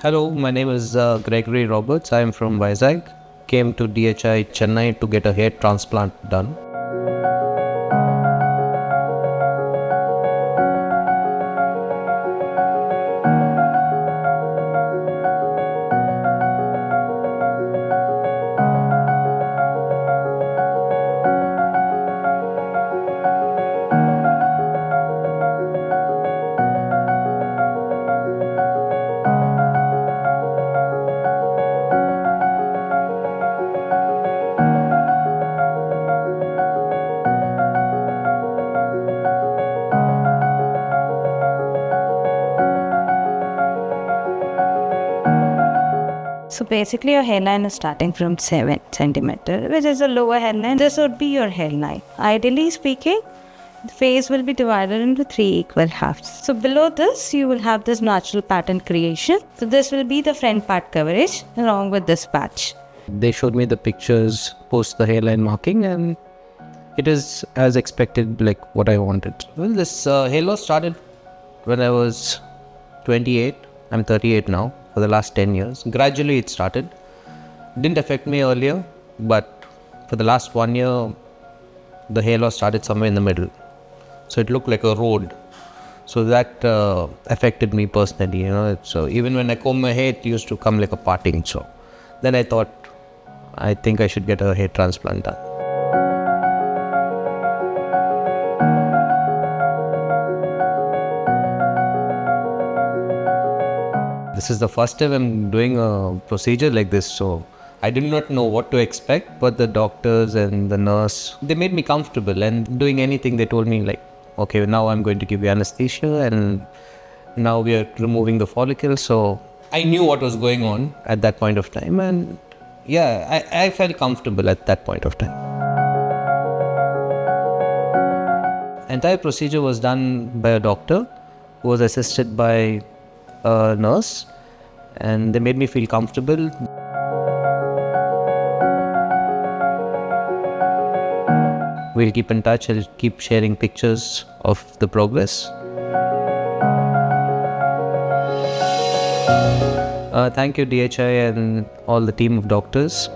Hello, my name is Gregory Roberts. I am from Vizag. Came to DHI Chennai to get a hair transplant done. So basically your hairline is starting from 7 centimeter, which is a lower hairline. This would be your hairline. Ideally speaking, the face will be divided into 3 equal halves. So below this, you will have this natural pattern creation. So this will be the front part coverage along with this patch. They showed me the pictures post the hairline marking, and it is as expected, like what I wanted. Well, this hair loss started when I was 28. I'm 38 now. For the last 10 years. Gradually it started. Didn't affect me earlier, but for the last 1 year, the hair loss started somewhere in the middle. So it looked like a road. So that affected me personally, So even when I comb my hair, it used to come like a parting. So then I thought, I think I should get a hair transplant done. This is the first time I'm doing a procedure like this, so I did not know what to expect, but the doctors and the nurse, they made me comfortable, and doing anything they told me like, okay, now I'm going to give you anesthesia and now we are removing the follicle. So I knew what was going on at that point of time, and yeah, I felt comfortable at that point of time. Entire procedure was done by a doctor who was assisted by a nurse, and they made me feel comfortable. We'll keep in touch. I'll keep sharing pictures of the progress. Thank you, DHI and all the team of doctors.